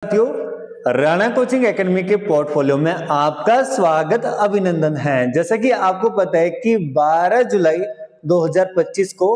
साथियों, Rana coaching academy के portfolio में आपका स्वागत अभिनंदन है। जैसा कि आपको पता है कि 12 जुलाई 2025 को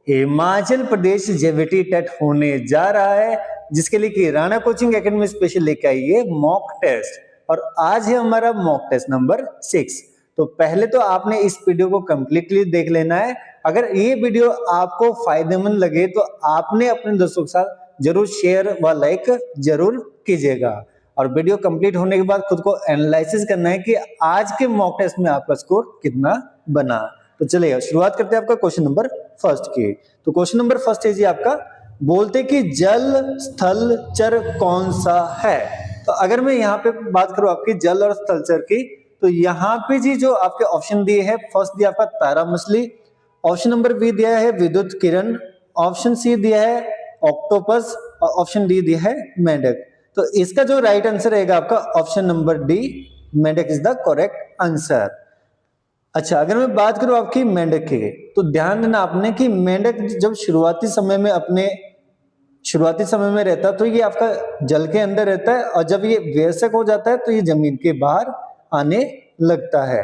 हिमाचल प्रदेश जेवीटी टेट होने जा रहा है, जिसके लिए कि राणा कोचिंग एकेडमी स्पेशल लेके आई है मॉक टेस्ट। और आज है हमारा मॉक टेस्ट नंबर 6। तो पहले तो आपने इस वीडियो को कंप्लीटली देख लेना है। अगर ये वीडियो आपको फायदेमंद लगे तो आपने अपने दोस्तों के साथ जरूर शेयर व लाइक जरूर कीजिएगा। और वीडियो कंप्लीट होने के बाद खुद को एनालिसिस करना है कि आज के मॉक टेस्ट में आपका स्कोर कितना बना। तो चलिए शुरुआत करते हैं आपका क्वेश्चन नंबर फर्स्ट की। तो क्वेश्चन नंबर फर्स्ट है जी आपका, बोलते कि जल स्थल चर कौन सा है। तो अगर मैं यहाँ पे बात करूं आपकी जल और स्थल चर की, तो यहाँ पे जी जो आपके ऑप्शन दिए हैं, फर्स्ट दिया आपका तारा मछली, ऑप्शन नंबर बी दिया है विद्युत किरण, ऑप्शन सी दिया है ऑक्टोपस और ऑप्शन डी दिया है मेंढक। तो इसका जो राइट आंसर रहेगा आपका ऑप्शन नंबर डी, मेंढक इज द करेक्ट आंसर। अच्छा, अगर मैं बात करूं आपकी मेंढक की, तो ध्यान देना आपने कि मेंढक जब शुरुआती समय में रहता है तो ये आपका जल के अंदर रहता है, और जब ये वयस्क हो जाता है तो ये जमीन के बाहर आने लगता है।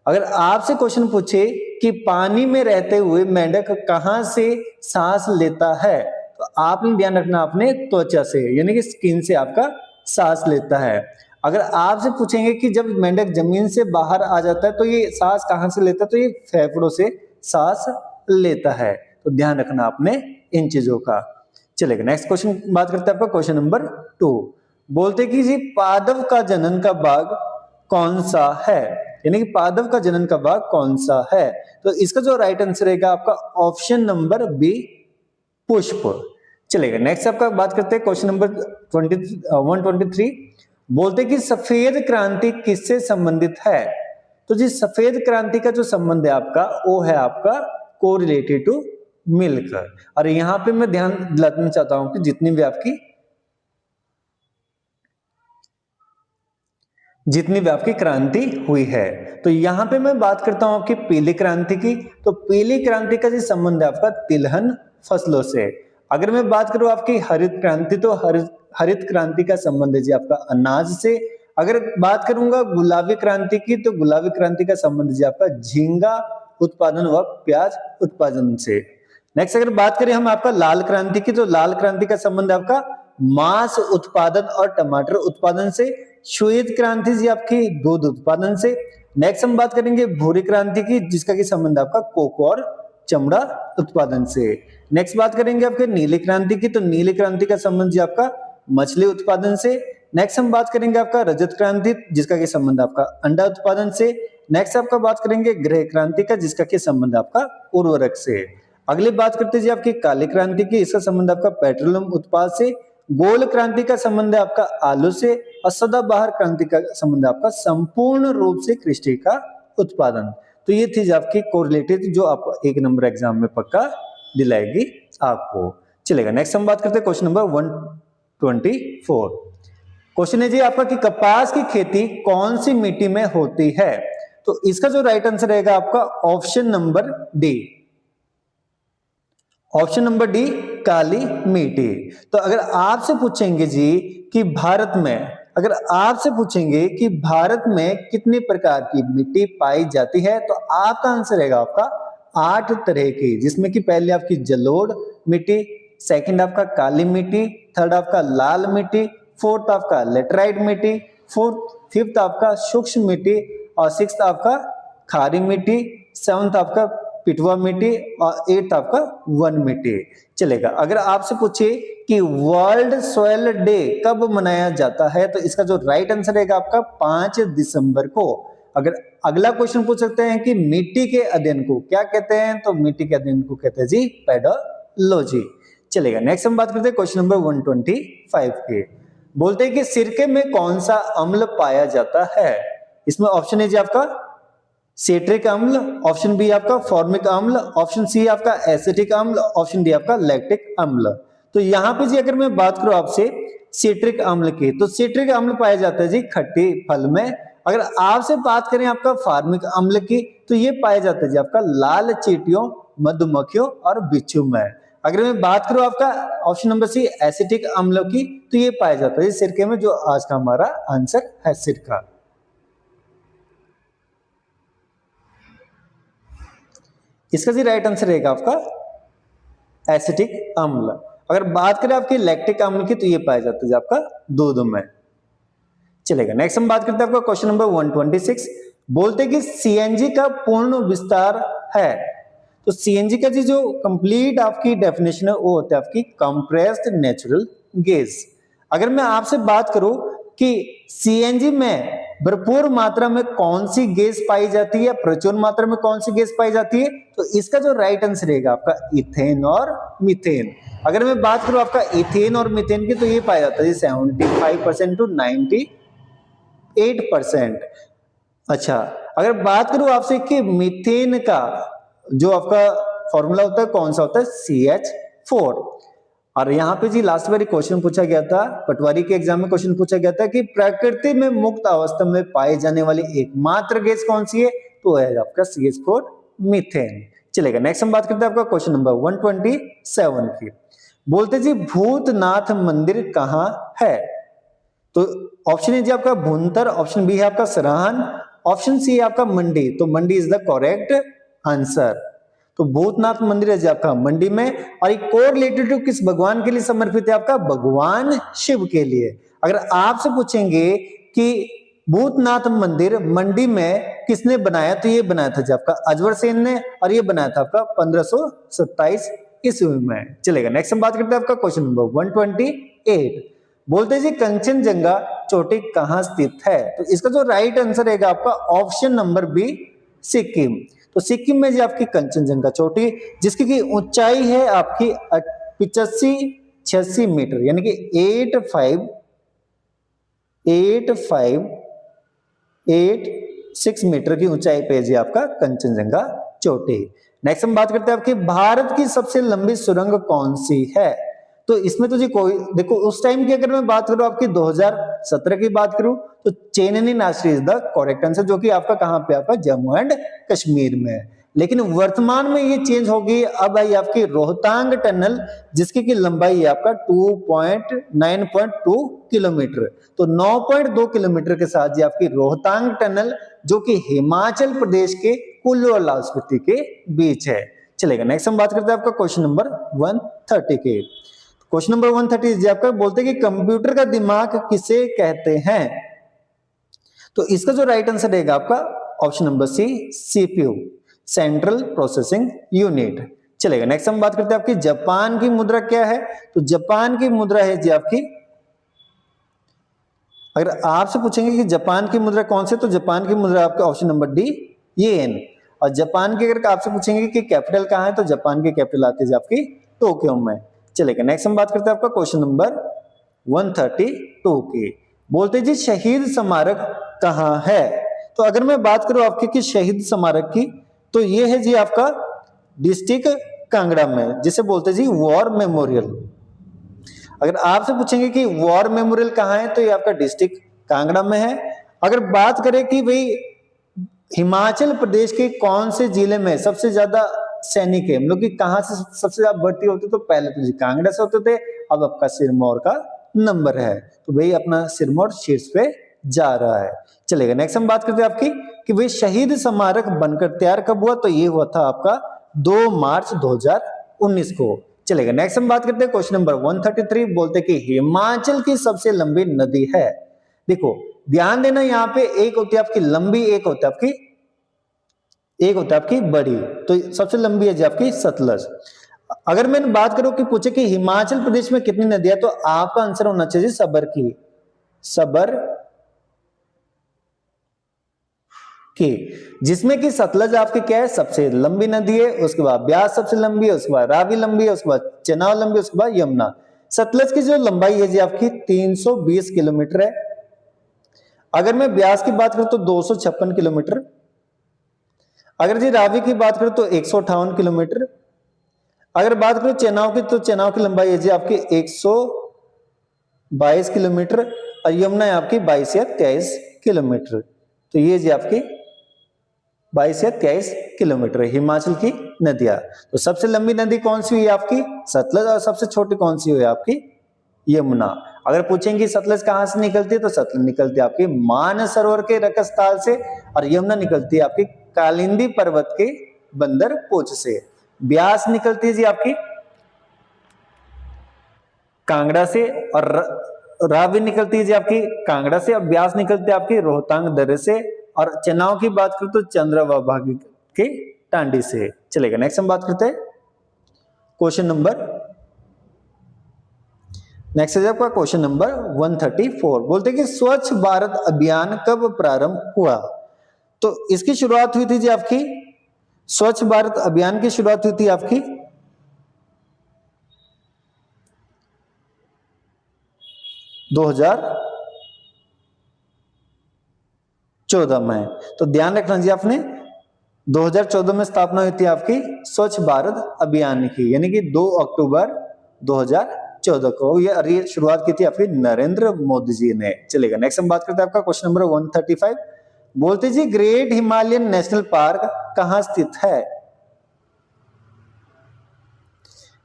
अगर आपसे क्वेश्चन पूछे कि पानी में रहते हुए मेंढक कहां से सांस लेता है, तो आपने ध्यान रखना अपने त्वचा से, यानी कि स्किन से आपका सांस लेता है। अगर आपसे पूछेंगे कि जब मेंढक जमीन से बाहर आ जाता है तो ये सांस कहां से लेता है, तो ये फेफड़ों से सांस लेता है। तो ध्यान रखना आपने इन चीजों का। चलेगा नेक्स्ट क्वेश्चन बात करते हैं आपका क्वेश्चन नंबर 2। बोलते कि जी पादव का जनन का बाग कौन सा है, यानी कि पादव का जनन का बाग कौन सा है। तो इसका जो राइट आंसर रहेगा आपका ऑप्शन नंबर बी, पुष्प। चलेगा नेक्स्ट आपका बात करते हैं क्वेश्चन नंबर 123। बोलते कि सफेद क्रांति किससे संबंधित है। तो जी सफेद क्रांति का जो संबंध है आपका, वो है आपका कोरिलेटेड टू मिल्क। और यहाँ पे मैं ध्यान दिलाना चाहता हूं कि जितनी भी आपकी क्रांति हुई है, तो यहाँ पे मैं बात करता हूं आपकी पीली क्रांति की। तो पीली क्रांति का जी संबंध है आपका तिलहन फसलों से। अगर मैं बात करूं आपकी हरित क्रांति, तो हरित क्रांति का संबंध है जी आपका अनाज से। अगर बात करूंगा गुलाबी क्रांति की, तो गुलाबी क्रांति का संबंध जी आपका झींगा उत्पादन व प्याज उत्पादन से। नेक्स्ट अगर बात करें हम आपका लाल क्रांति की, तो लाल क्रांति का संबंध आपका मांस उत्पादन और टमाटर उत्पादन से। श्वेत क्रांति जी आपकी दूध उत्पादन से। नेक्स्ट हम बात करेंगे भूरी क्रांति की, जिसका की संबंध आपका कोको और चमड़ा उत्पादन से। नेक्स्ट बात करेंगे आपके नीली क्रांति की, तो नीली क्रांति का संबंध जी आपका मछली उत्पादन से। नेक्स्ट हम बात करेंगे आपका रजत क्रांति, जिसका की संबंध आपका अंडा उत्पादन से। नेक्स्ट आपका बात करेंगे ग्रह क्रांति का, जिसका की संबंध आपका उर्वरक से। अगली बात करते जी आपकी काली क्रांति की, इसका संबंध आपका पेट्रोलियम उत्पाद से। गोल क्रांति का संबंध है आपका आलू से। और सदाबहार क्रांति का संबंध आपका संपूर्ण रूप से कृषि का उत्पादन। तो ये थी आपकी कोरिलेटेड, जो आप एक नंबर एग्जाम में पक्का दिलाएगी आपको। चलेगा नेक्स्ट हम बात करते हैं क्वेश्चन नंबर 124। क्वेश्चन है जी आपका कि कपास की खेती कौन सी मिट्टी में होती है। तो इसका जो राइट आंसर रहेगा आपका option number D, option number D, काली मिट्टी। तो अगर आपसे पूछेंगे जी कि भारत में कितने प्रकार की मिट्टी पाई जाती है, तो आपका आंसर रहेगा आपका 8 तरह की, जिसमें कि पहले आपकी जलोढ़ मिट्टी, सेकंड आपका काली मिट्टी, थर्ड आपका लाल मिट्टी, फोर्थ आपका लेटराइट मिट्टी, फिफ्थ आपका सूक्ष्म मिट्टी, और सिक्स्थ आपका खारी मिट्टी, सेवंथ आपका पिटवा मिट्टी, और एट्थ आपका वन मिट्टी। चलेगा अगर आपसे पूछे कि वर्ल्ड सॉइल डे कब मनाया जाता है, तो इसका जो राइट आंसर रहेगा आपका 5 दिसंबर को। अगर अगला क्वेश्चन पूछ सकते हैं कि मिट्टी के अध्ययन को क्या कहते हैं, तो मिट्टी के अध्ययन को कहते हैं जी पेडोलॉजी। चलेगा नेक्स्ट हम बात करते हैं क्वेश्चन नंबर 125 के। बोलते हैं कि सिरके में कौन सा अम्ल पाया जाता है। इसमें ऑप्शन है जी आपका सिट्रिक अम्ल, ऑप्शन बी आपका फॉर्मिक अम्ल, ऑप्शन सी आपका एसिटिक अम्ल, ऑप्शन डी आपका लैक्टिक अम्ल। तो यहाँ पे जी अगर मैं बात करूं आपसे सिट्रिक अम्ल की, तो सिट्रिक अम्ल पाया जाता है जी खट्टे फल में। अगर आपसे बात करें आपका फार्मिक अम्ल की, तो ये पाया जाता है जी आपका लाल चींटियों, मधुमक्खियों और बिच्छू में। अगर मैं बात करूं आपका ऑप्शन नंबर सी एसिटिक अम्ल की, तो ये पाया जाता है सिरके में, जो आज का हमारा आंसर है सिरका। इसका जी राइट आंसर रहेगा आपका एसिटिक अम्ल। अगर बात करें आपकी लैक्टिक अम्ल की, तो ये पाया जाता है आपका दूध में। चलेगा, नेक्स्ट हम बात करते हैं आपका क्वेश्चन नंबर 126। बोलते हैं कि सीएनजी का पूर्ण विस्तार है। तो सीएनजी का जी जो कंप्लीट आपकी डेफिनेशन है वो होता है आपकी कंप्रेस्ड नेचुरल गैस। अगर मैं आपसे बात करूं कि सीएनजी में भरपूर मात्रा में कौन सी गैस पाई जाती है, प्रचुर मात्रा में कौन सी गैस पाई जाती है, तो इसका जो राइट आंसर रहेगा आपका इथेन और मीथेन। अगर मैं बात करूं आपका इथेन और मीथेन की, तो ये पाया जाता है 75% टू 98%। अच्छा, अगर बात करूं आपसे कि मीथेन का जो आपका फॉर्मूला होता है कौन सा होता है, CH4। और यहाँ पे जी लास्ट बार क्वेश्चन पूछा गया था, पटवारी के एग्जाम में क्वेश्चन पूछा गया था कि प्रकृति में मुक्त अवस्था में पाई जाने वाली एकमात्र गैस कौन सी है, तो है आपका CH4 मीथेन। चलेगा, नेक्स्ट हम बात करते हैं आपका क्वेश्चन नंबर 127 की। बोलते जी भूतनाथ मंदिर कहाँ है। तो ऑप्शन ए जी आपका भुंतर, ऑप्शन बी है आपका सराहन, ऑप्शन सी है आपका मंडी। तो मंडी इज द करेक्ट आंसर। तो भूतनाथ मंदिर है जी आपका मंडी में, और एक कोर रिलेटेड टू किस भगवान के लिए समर्पित है, आपका भगवान शिव के लिए। अगर आपसे पूछेंगे कि भूतनाथ मंदिर मंडी में किसने बनाया, तो ये बनाया था जी आपका अजवर सेन ने, और ये बनाया था आपका 1527 ईस्वी में। चलेगा, नेक्स्ट हम बात करते हैं आपका क्वेश्चन नंबर 128। बोलते जी कंचनजंगा चोटी कहां स्थित है। तो इसका जो राइट आंसर रहेगा आपका ऑप्शन नंबर बी सिक्किम। तो सिक्किम में जी आपकी कंचनजंगा चोटी, जिसकी की ऊंचाई है आपकी 85-86 मीटर, यानी कि 8586 मीटर की ऊंचाई पे जी आपका कंचनजंगा चोटी। नेक्स्ट हम बात करते हैं आपकी भारत की सबसे लंबी सुरंग कौन सी है। तो इसमें तो जी कोई देखो, उस टाइम की अगर मैं बात करूं आपकी 2017 की बात करूं, तो चेननी नासरी इज द करेक्ट आंसर, जो कि आपका कहां पे आपका जम्मू एंड कश्मीर में। लेकिन वर्तमान में ये चेंज हो गई, अब आई आपकी रोहतांग टनल, जिसकी की लंबाई है आपका 9.2 किलोमीटर। तो 9.2 किलोमीटर के साथ ये आपकी रोहतांग टनल, जो कि हिमाचल प्रदेश के कुल्लू और लाहौल स्पीति के बीच है। चलेगा, नेक्स्ट हम बात करते हैं आपका क्वेश्चन नंबर 130 के। क्वेश्चन नंबर 130 आपका बोलते हैं कि कंप्यूटर का दिमाग किसे कहते हैं। तो इसका जो राइट आंसर रहेगा आपका option number C CPU, central processing unit. चलेगा, नेक्स्ट हम बात करते हैं आपकी जापान की मुद्रा क्या है। तो जापान की मुद्रा है जी आपकी, अगर आपसे पूछेंगे कि जापान की मुद्रा कौन सी, तो जापान की मुद्रा आपका ऑप्शन नंबर डी येन। और जापान की अगर आपसे पूछेंगे कि कैपिटल कहां है, तो जापान की कैपिटल आती है आपकी टोक्यो में। चलेगा, नेक्स्ट हम बात करते हैं आपका क्वेश्चन नंबर 132 की। बोलते जी शहीद स्मारक कहां है। तो अगर मैं बात करूं आपके कि शहीद स्मारक की, तो ये है जी आपका डिस्ट्रिक्ट कांगड़ा में, जिसे बोलते जी वॉर मेमोरियल। अगर आपसे पूछेंगे कि वॉर मेमोरियल कहां है, तो ये आपका डिस्ट्रिक्ट कांगड़ा में है। अगर बात करें कि भाई हिमाचल प्रदेश के कौन से जिले में सबसे ज्यादा सैनिक है, मतलब कि कहां से सबसे ज्यादा भर्ती होती, तो पहले तो जी कांगड़ा से होते थे, अब आपका सिरमौर का नंबर है, तो भाई अपना सिरमौर शीर्ष पे जा रहा है। चलेगा, नेक्स्ट हम बात करते हैं आपकी कि भाई शहीद स्मारक बनकर तैयार कब हुआ, तो ये हुआ था आपका 2 मार्च 2019 को। चलेगा, नेक्स्ट हम बात करते हैं क्वेश्चन नंबर 133। बोलते कि हिमाचल की सबसे लंबी नदी है। देखो ध्यान देना, यहाँ पे एक होती है आपकी लंबी, एक होता है आपकी बड़ी। तो सबसे लंबी है जी आपकी सतलज। अगर मैं बात करूं कि पूछे कि हिमाचल प्रदेश में कितनी नदियां, तो आपका आंसर होना चाहिए सबर की, जिसमें कि सतलज आपकी क्या है, सबसे लंबी नदी है। उसके बाद ब्यास सबसे लंबी है, उसके बाद रावी लंबी है, उसके बाद चेनाब लंबी है, उसके बाद यमुना। सतलज की जो लंबाई है जी आपकी 320 किलोमीटर है। अगर मैं ब्यास की बात करूं तो 256 किलोमीटर। अगर जी रावी की बात करूं तो 158 किलोमीटर। अगर बात करूं चेनाब की, तो चेनाब की लंबाई है जी आपकी 122 किलोमीटर, और यमुना है आपकी 22 या 23 किलोमीटर। तो ये जी आपकी 22 या 23 किलोमीटर हिमाचल की नदियां। तो सबसे लंबी नदी कौन सी हुई है आपकी? सतलज। और सबसे छोटी कौन सी हुई है आपकी? यमुना। अगर पूछेंगे सतलज कहां से निकलती है, तो सतलज निकलती है आपकी मानसरोवर के रकसताल से, और यमुना निकलती है आपकी कालिंदी पर्वत के बंदर पोच से। ब्यास निकलती है जी आपकी कांगड़ा से, और रावी निकलती है जी आपकी कांगड़ा से, और ब्यास निकलती है आपकी रोहतांग दर्रे से, और चेनाव की बात करें तो चंद्रवा भाग के टांडी से। चलेगा, नेक्स्ट हम बात करते हैं क्वेश्चन नंबर, नेक्स्ट है आपका क्वेश्चन नंबर 134। बोलते हैं कि स्वच्छ भारत अभियान कब प्रारंभ हुआ? तो इसकी शुरुआत हुई थी जी आपकी, स्वच्छ भारत अभियान की शुरुआत हुई थी आपकी 2014 में। तो ध्यान रखना जी आपने, 2014 में स्थापना हुई थी आपकी स्वच्छ भारत अभियान की, यानी कि 2 अक्टूबर 2014 को ये शुरुआत की थी आपकी नरेंद्र मोदी जी ने। चलेगा, नेक्स्ट हम बात करते हैं आपका क्वेश्चन नंबर 135। बोलते जी ग्रेट हिमालयन नेशनल पार्क कहां स्थित है?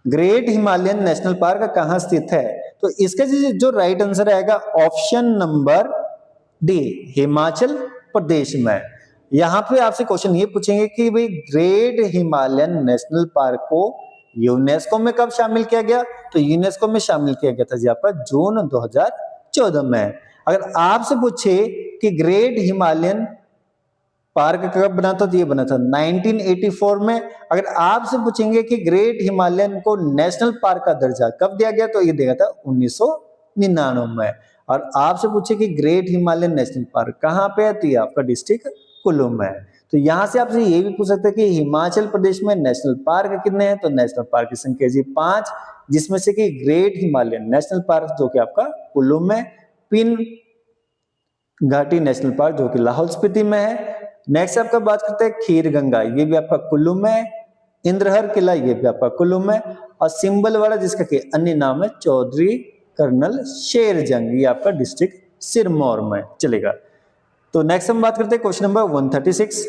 ग्रेट हिमालयन नेशनल पार्क कहां स्थित है? तो इसका जो राइट आंसर आएगा option number D, Himachal Pradesh में। यहां पे आपसे क्वेश्चन ये पूछेंगे कि भाई ग्रेट हिमालयन नेशनल पार्क को यूनेस्को में कब शामिल किया गया? तो यूनेस्को में शामिल किया गया था जी आपका जून 2014 में। अगर आपसे पूछे कि ग्रेट हिमालयन पार्क कब बना था, तो ये बना था 1984 में। अगर आपसे पूछेंगे कि ग्रेट हिमालयन को नेशनल पार्क का दर्जा कब दिया गया, तो ये दिया था 1999 में। और आपसे पूछे कि ग्रेट हिमालयन नेशनल पार्क कहाँ पे है, तो ये आपका डिस्ट्रिक्ट कुल्लू में है। तो यहां से आपसे ये भी पूछ सकते हैं कि हिमाचल प्रदेश में नेशनल पार्क कितने हैं? तो नेशनल पार्क की संख्या जी 5, जिसमें से कि ग्रेट हिमालयन नेशनल पार्क जो कि आपका कुल्लू में, पिन घाटी नेशनल पार्क जो कि लाहौल स्पीति में है। नेक्स्ट आपका बात करते हैं खीर गंगा, ये भी आपका कुल्लू में, इंद्रहर किला ये भी आपका कुल्लू में, और सिंबलवाड़ा जिसका कि अन्य नाम है चौधरी कर्नल शेर जंग, ये आपका डिस्ट्रिक्ट सिरमौर में। चलेगा, तो नेक्स्ट हम बात करते हैं क्वेश्चन नंबर 136।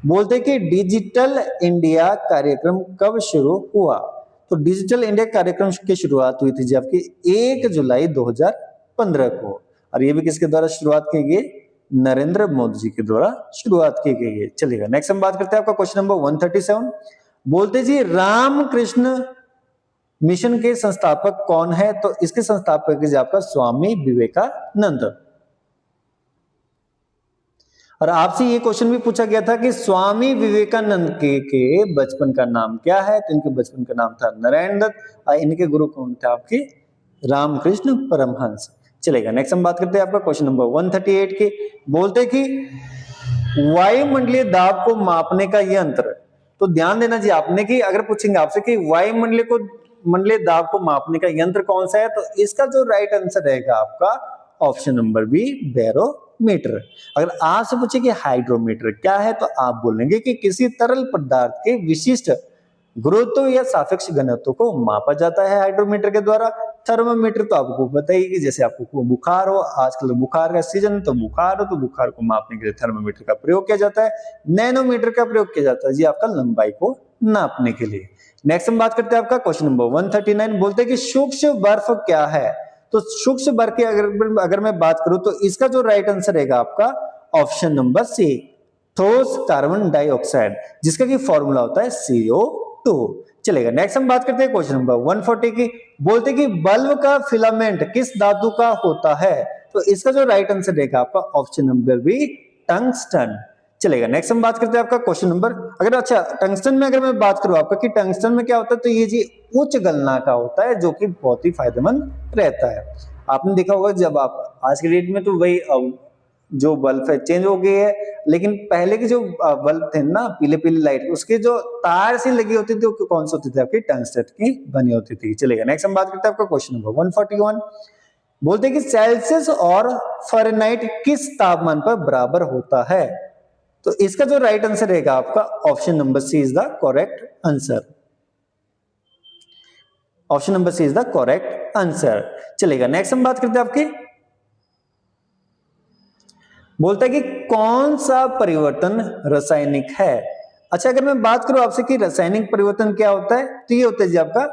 बोलते हैं कि डिजिटल इंडिया कार्यक्रम कब शुरू हुआ? तो डिजिटल इंडिया कार्यक्रम की शुरुआत हुई थी जी आपकी 1 जुलाई 2015 को, और ये भी किसके द्वारा शुरुआत की गई? नरेंद्र मोदी जी के द्वारा शुरुआत की गई है। चलेगा, नेक्स्ट हम बात करते हैं आपका क्वेश्चन नंबर 137। बोलते जी रामकृष्ण मिशन के संस्थापक कौन है? तो इसके संस्थापक है आपका स्वामी विवेकानंद। और आपसे ये क्वेश्चन भी पूछा गया था कि स्वामी विवेकानंद के बचपन का नाम क्या है? तो इनके बचपन का नाम था नारायण दत्त, और इनके गुरु कौन थे आपके? रामकृष्ण परमहंस। चलेगा, नेक्स्ट हम बात करते हैं आपका क्वेश्चन नंबर 138 की। बोलते कि वायुमंडलीय दाब को मापने का यंत्र, तो ध्यान देना जी आपने कि अगर पूछेंगे आपसे कि वायुमंडलीय दाब को मापने का यंत्र कौन सा है, तो इसका जो राइट आंसर रहेगा आपका ऑप्शन नंबर बी, बैरोमीटर। अगर आपसे पूछे कि हाइड्रोमीटर क्या है, तो आप बोलेंगे कि किसी तरल पदार्थ के विशिष्ट गुरुत्व या सापेक्ष घनत्व को मापा जाता है हाइड्रोमीटर के द्वारा। थर्मोमीटर तो आपको पता ही कि जैसे आपको बुखार हो, आजकल बुखार का सीजन, तो बुखार हो तो बुखार को मापने के लिए थर्मोमीटर का प्रयोग किया जाता है। नैनोमीटर का प्रयोग किया जाता है जी आपका लंबाई को नापने के लिए। नेक्स्ट हम बात करते हैं आपका क्वेश्चन नंबर 139। बोलते हैं कि सूक्ष्म बर्फ क्या है? तो सूक्ष्म बर्फ की अगर मैं बात करूं, तो इसका जो राइट आंसर रहेगा आपका ऑप्शन नंबर सी, ठोस कार्बन डाइऑक्साइड, जिसका की फॉर्मूला होता है CO2। चलेगा, नेक्स्ट हम बात करते हैं क्वेश्चन नंबर 140 की। बोलते कि बल्ब का फिलामेंट किस धातु का होता है? तो इसका जो राइट आंसर रहेगा आपका ऑप्शन नंबर बी, टंगस्टन। चलेगा, नेक्स्ट हम बात करते हैं आपका क्वेश्चन नंबर, अगर अच्छा टंगस्टन में अगर मैं बात करूं आपका कि टंगस्टन में क्या होता है, तो ये जी उच्च गलना का होता है, जो कि बहुत ही फायदेमंद रहता है। आपने देखा होगा जब आप आज के डेट में तो वही जो बल्ब है चेंज हो गई है, लेकिन पहले के जो बल्ब थे ना पीले पीले लाइट, उसके जो तार सी लगी होती थी वो कौन सी होती थी? आपकी टंगस्टन की बनी होती थी। चलेगा, नेक्स्ट हम बात करते हैं आपका क्वेश्चन नंबर 141। बोलते हैं कि सेल्सियस और फ़ारेनहाइट किस तापमान पर बराबर होता है? तो इसका जो राइट आंसर रहेगा आपका option number C is the correct answer. Option number C is the correct answer. चलेगा, नेक्स्ट हम बात करते हैं आपकी बोलता है कि कौन सा परिवर्तन रासायनिक है। अच्छा, अगर मैं बात करूं आपसे कि रासायनिक परिवर्तन क्या होता है, तो ये होता है जी आपका,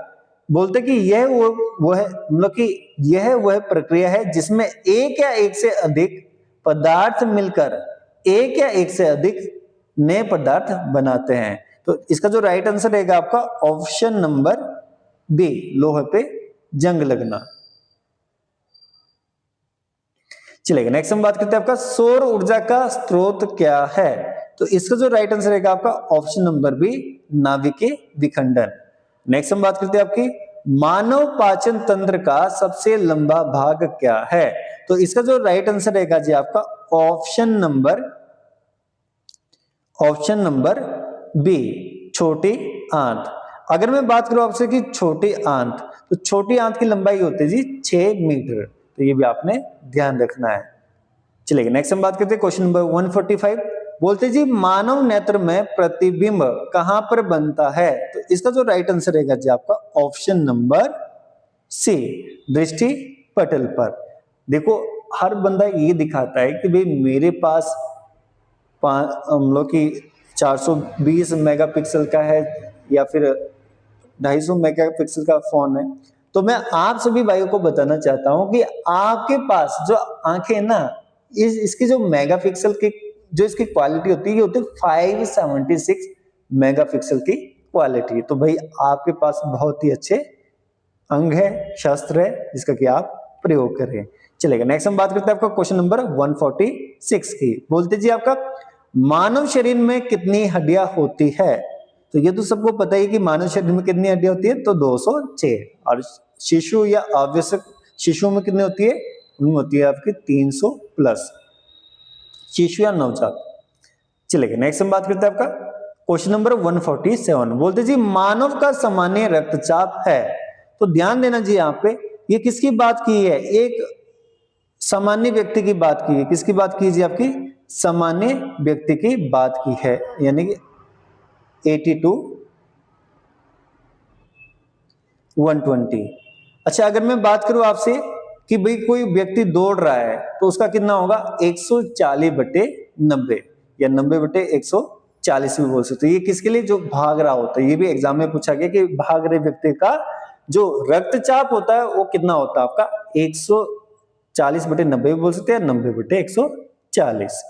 बोलते हैं कि यह वो है, मतलब कि यह वह प्रक्रिया है जिसमें एक या एक से अधिक पदार्थ मिलकर एक या एक से अधिक नए पदार्थ बनाते हैं। तो इसका जो राइट आंसर रहेगा आपका ऑप्शन नंबर बी, लोहे पे जंग लगना। चलेगा, नेक्स्ट हम बात करते हैं आपका सौर ऊर्जा का स्रोत क्या है। तो इसका जो राइट आंसर रहेगा आपका ऑप्शन नंबर बी, नाभिकीय विखंडन। नेक्स्ट हम बात करते हैं आपकी मानव पाचन तंत्र का सबसे लंबा भाग क्या है। तो इसका जो राइट आंसर रहेगा जी आपका ऑप्शन नंबर बी, छोटी आंत। अगर मैं बात करूं आपसे कि छोटी आंत, तो छोटी आंत की लंबाई होती है जी 6 मीटर। तो ये भी आपने ध्यान रखना है। चलिए नेक्स्ट हम बात करते हैं क्वेश्चन नंबर 145। बोलते जी मानव नेत्र में प्रतिबिंब कहां पर बनता है। तो इसका जो राइट आंसर रहेगा जी आपका ऑप्शन नंबर सी, दृष्टि पटल पर। देखो, हर बंदा ये दिखाता है कि भाई मेरे पास हम लोग की 420 मेगापिक्सल का है या फिर 250 मेगापिक्सल का फोन है। तो मैं आप सभी भाइयों को बताना चाहता हूं कि आपके पास जो आंखें ना, इसकी जो मेगापिक्सल की जो इसकी क्वालिटी होती है, ये होती है 576 मेगापिक्सल की क्वालिटी। तो भाई आपके पास बहुत ही अच्छे अंग है, शस्त्र है, जिसका कि आप प्रयोग करें। चलेगा, नेक्स्ट हम बात करते हैं आपका क्वेश्चन नंबर 146 की। बोलते जी आपका मानव शरीर में कितनी हड्डियां होती है। तो ये तो सबको पता ही कि मानव शरीर में कितनी हड्डियां होती है, तो 206। और शिशु या आवश्यक शिशु में कितनी होती है, उनमें होती है आपकी 300 प्लस, शिशु या नवजात। चलेगा, नेक्स्ट हम बात करते हैं आपका क्वेश्चन नंबर 147। बोलते जी मानव का सामान्य रक्तचाप है। तो ध्यान देना जी, यहाँ पे ये किसकी बात की है, एक सामान्य व्यक्ति की बात की है। किसकी बात की जी, आपकी सामान्य व्यक्ति की बात की है, यानी कि 82 120। अच्छा, अगर मैं बात करूं आपसे कि भाई कोई व्यक्ति दौड़ रहा है, तो उसका कितना होगा 140/90 या 90/140 भी बोल सकते। ये किसके लिए, जो भाग रहा होता है। ये भी एग्जाम में पूछा गया कि भाग रहे व्यक्ति का जो रक्तचाप होता है वो कितना होता है आपका 140/90 भी बोल सकते हैं, 90/140।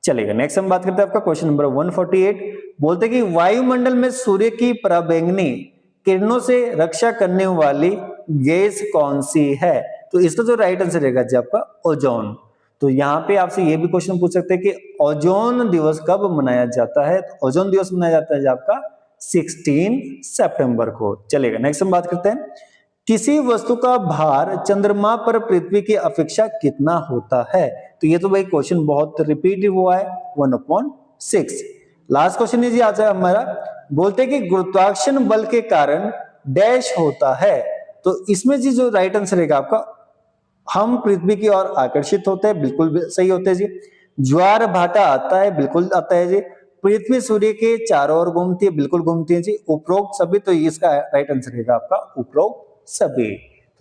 चलेगा, नेक्स्ट हम बात करते हैं आपका क्वेश्चन नंबर 148। बोलते हैं कि वायुमंडल में सूर्य की पराबैंगनी किरणों से रक्षा करने वाली गैस कौन सी है। तो इसका जो राइट आंसर रहेगा जी आपका ओजोन। तो यहाँ पे आपसे ये भी क्वेश्चन पूछ सकते हैं कि ओजोन दिवस कब मनाया जाता है। तो ओजोन दिवस मनाया जाता है जी आपका 16 सितंबर को। चलेगा, नेक्स्ट हम बात करते हैं किसी वस्तु का भार चंद्रमा पर पृथ्वी की अपेक्षा कितना होता है। तो ये तो भाई क्वेश्चन बहुत रिपीट हुआ है, 1/6। लास्ट क्वेश्चन है जी आज हमारा। बोलते हैं कि गुरुत्वाकर्षण बल के कारण डैश होता है। तो इसमें जी जो राइट आंसर रहेगा आपका, हम पृथ्वी की ओर आकर्षित होते हैं, बिल्कुल सही होते हैं जी। ज्वार भाटा आता है, बिल्कुल आता है जी। पृथ्वी सूर्य के चारों ओर घूमती है, बिल्कुल घूमती है जी। उपरोक्त सभी, तो इसका राइट आंसर रहेगा आपका उपरोक्त सभी।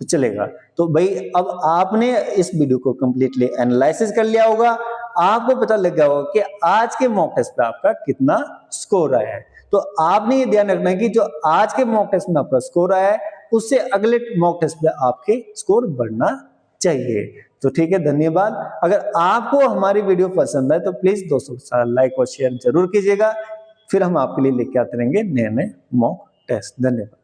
तो चलेगा, तो भाई अब आपने इस वीडियो को कंप्लीटली एनालिसिस कर लिया होगा, आपको पता लग गया होगा कि आज के मॉक टेस्ट पे आपका कितना स्कोर आया है। तो आपने ये ध्यान रखना है कि जो आज के मॉक टेस्ट में आपका स्कोर आया है, उससे अगले मॉक टेस्ट में आपके स्कोर बढ़ना चाहिए। तो ठीक है, धन्यवाद। अगर आपको हमारी वीडियो पसंद आए तो प्लीज दोस्तों के साथ लाइक और शेयर जरूर कीजिएगा। फिर हम आपके लिए लेके आते रहेंगे नए नए मॉक टेस्ट। धन्यवाद।